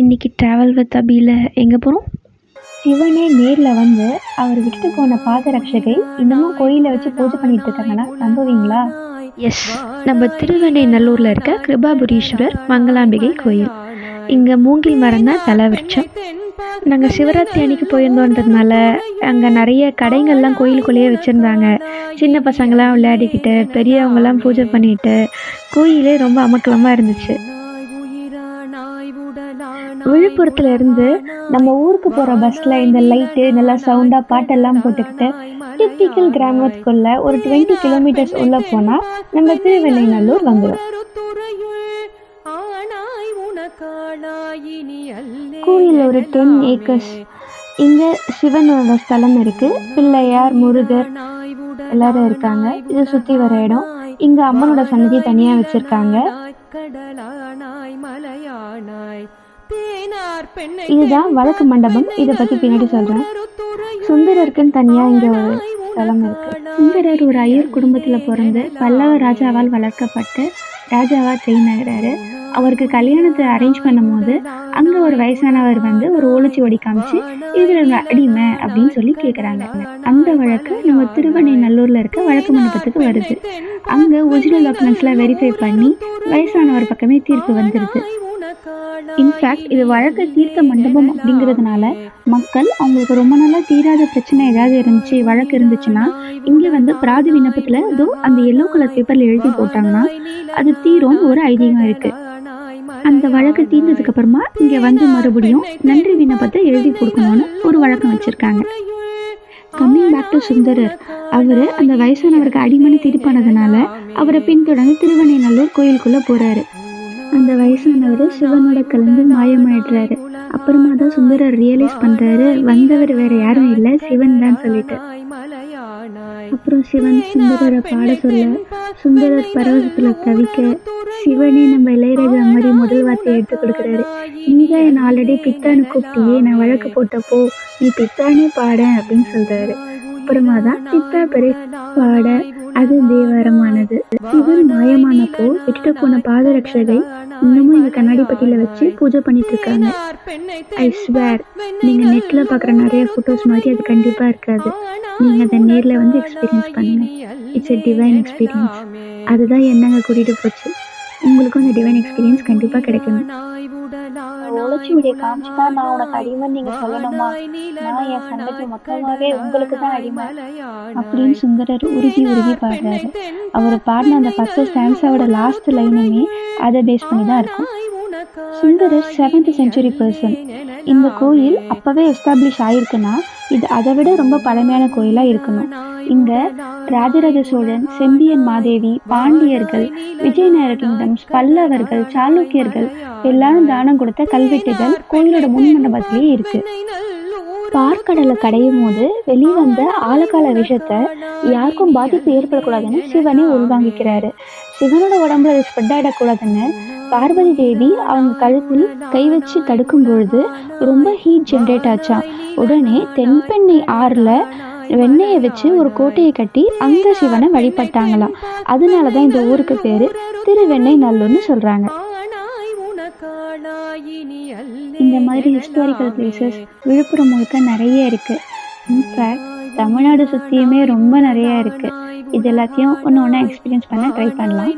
இன்னைக்கு travel with அபியில் எங்கே போகிறோம்? சிவனே நேரில் வந்து அவர் விட்டுட்டு போன பாதரட்சகை இன்னமும் கோயிலை வச்சு பூஜை பண்ணிட்டு இருக்காங்கன்னா நம்புவீங்களா? எஸ், நம்ம திருவெண்ணெய்நல்லூரில் இருக்க கிருபாபுரீஸ்வரர் மங்களாம்பிகை கோயில். இங்கே மூங்கில் மரம் தான் தலவிருட்சம். நாங்கள் சிவராத்திரி அன்னைக்கு போயிருந்தோன்றதுனால அங்கே நிறைய கடைகள்லாம் கோயிலுக்குள்ளேயே வச்சுருந்தாங்க. சின்ன பசங்களாம் விளையாடிக்கிட்டு பெரியவங்கெல்லாம் பூஜை பண்ணிட்டு கோயிலே ரொம்ப அமக்கலமாக இருந்துச்சு. விழுப்புரத்துல இருந்து நம்ம ஊருக்கு போகிற பஸ்ஸில் இந்த லைட்டு நல்லா சவுண்டாக பாட்டெல்லாம் போட்டுக்கிட்டு டிப்பிக்கல் கிராமத்துக்குள்ள ஒரு 20 கிலோமீட்டர்ஸ் உள்ளே போனால் நம்ம திருவெண்ணெய்நல்லூர் வந்துடும். கோயில் ஒரு 10 ஏக்கர்ஸ். இங்கே சிவனோட ஸ்தலம் இருக்குது. பிள்ளையார், முருகர் எல்லாரும் இருக்காங்க. இதை சுற்றி வர இடம். இங்கே அம்மனோட சன்னதி தனியாக வச்சுருக்காங்க. இதுதான் வழக்கு மண்டபம். இதை பற்றி பின்னாடி சொல்கிறேன். சுந்தரருக்குன்னு தனியாக இங்கே ஒரு ஸ்தலம் இருக்குது. சுந்தரர் ஒரு ஐயர் குடும்பத்தில் பிறந்து பல்லவ ராஜாவால் வளர்க்கப்பட்டு ராஜாவாக ட்ரெயின் ஆகிறாரு. அவருக்கு கல்யாணத்தை அரேஞ்ச் பண்ணும் போது அங்கே ஒரு வயசானவர் வந்து ஒரு ஓலைச்சுவடி காமிச்சு இதில் அடிமை அப்படின்னு சொல்லி கேட்குறாங்க. அந்த வழக்கு நம்ம திருவெண்ணெய்நல்லூரில் இருக்க வழக்கு மண்டபத்துக்கு வருது. அங்கே ஒரிஜினல் டாக்குமெண்ட்ஸ்லாம் வெரிஃபை பண்ணி வயசானவர் பக்கமே தீர்ப்பு வந்துடுது. இன்ஃபேக்ட் இது வழக்கு தீர்த்த மண்டபம் அப்படிங்கிறதுனால மக்கள் அவங்களுக்கு ரொம்ப நாளாக தீராத பிரச்சனை ஏதாவது இருந்துச்சு, வழக்கு இருந்துச்சுன்னா இங்கே வந்து பிராதி விண்ணப்பத்தில் ஏதோ அந்த எல்லோ கலர் பேப்பரில் எழுதி போட்டாங்கன்னா அது தீரும்னு ஒரு ஐதீகம் இருக்குது. அந்த வழக்கு தீர்ந்ததுக்கு அப்புறமா இங்கே வந்து மறுபடியும் நன்றி விண்ணப்பத்தை எழுதி கொடுக்கணும்னு ஒரு வழக்கம் வச்சுருக்காங்க. கம்மிங் பேக் டு சுந்தரர், அவர் அந்த வயசானவருக்கு அடிமனை தீர்ப்பானதுனால அவரை பின்தொடர்ந்து திருவெண்ணெய்நல்லூர் கோயிலுக்குள்ளே போகிறாரு. அந்த வயசானவர் சிவனோட கலந்து மாயமாயிடுறாரு. அப்புறமா தான் சுந்தரர் ரியலைஸ் பண்ணுறாரு வந்தவர் வேற யாரும் இல்லை, சிவன் தான் சொல்லிட்டு. அப்புறம் சிவன் சுந்தரரை பாட சொல்ல சுந்தரர் பரவசத்தில் தவிக்க சிவனே நம்ம இளையராஜா மாதிரி முதல் வார்த்தையை எடுத்து கொடுக்குறாரு. நீதான் என்னை ஆல்ரெடி பித்தான்னு கூப்பிட்டியே, நான் வழக்கு போட்டப்போ நீ பித்தானே பாட அப்படின்னு சொல்கிறாரு. அப்புறமா தான் பித்தா பெரிய பாட அது தேவாரமானது. சிவன் மாயமானப்போ விட்டுட்டு போன பாதரட்சகை இன்னமும் இந்த கண்ணாடி பட்டியில வச்சு பூஜை பண்ணிட்டு இருக்காங்க. ஐ ஸ்வேர், நீங்க நெட்ல பாக்குற நிறைய போட்டோஸ் மாதிரி அது கண்டிப்பா இருக்காது. நீங்க அதை நேர்ல வந்து எக்ஸ்பீரியன்ஸ் பண்ணுங்க. It's a divine experience. அதுதான் என்னங்க கூட்டிட்டு போச்சு. உங்களுக்கும் அந்த டிவைன் எக்ஸ்பீரியன்ஸ் கண்டிப்பா கிடைக்கணும். ஓலைச்சுவடியை காமிச்சுதான் நான் உனக்கு அடிமை நீங்க சொல்லணுமா? நான் என் சங்கத்து மொத்தமாவே உங்களுக்கு தான் அடிமை அப்படின்னு சுந்தரர் உருகி உருகி பாடுறாரு. அவர் பாடின அந்த 10 ஸ்டான்ஸாவோட லாஸ்ட் லைனுமே அதை பேஸ் பண்ணி தான் இருக்கும். Sundarar 7th century person. இந்த கோயில் அப்பவே எஸ்டாப்ளிஷ் ஆயிருக்குன்னா இது அதை விட ரொம்ப பழமையான கோயிலா இருக்கணும். இங்க ராஜராஜ சோழன், செம்பியன் மாதேவி, பாண்டியர்கள், விஜயநகர கிங்டம்ஸ், பல்லவர்கள், சாளுக்கியர்கள் எல்லாரும் தானம் கொடுத்த கல்வெட்டுகள் கோயிலோட முன் மண்டபத்திலேயே இருக்கு. பார்க்கடலை கடையும் போது வெளிவந்த ஆழகால விஷத்தை யாருக்கும் பாதிப்பு ஏற்படக்கூடாதுன்னு சிவனே உள்வாங்கிக்கிறாரு. சிவனோட உடம்புல அது ஸ்ப்ரெட் ஆகிடக்கூடாதுன்னு பார்வதி தேவி அவங்க கழுத்தில் கை வச்சு தடுக்கும் பொழுது ரொம்ப ஹீட் ஜென்ரேட் ஆச்சான். உடனே தென்பெண்ணை ஆறுல வெண்ணெயை வச்சு ஒரு கோட்டையை கட்டி அங்க சிவனை வழிபட்டாங்களாம். அதனாலதான் இந்த ஊருக்கு பேரு திருவெண்ணெய்நல்லூர்னு சொல்றாங்க. இந்த மாதிரி ஹிஸ்டாரிக்கல் பிளேசஸ் விழுப்புரம் முழுக்க நிறைய இருக்கு. இன்ஃபேக்ட் தமிழ்நாடு சுற்றியுமே ரொம்ப நிறைய இருக்கு. இது எல்லாத்தையும் ஒன்று ஒன்றா எக்ஸ்பீரியன்ஸ் பண்ண ட்ரை பண்ணலாம்.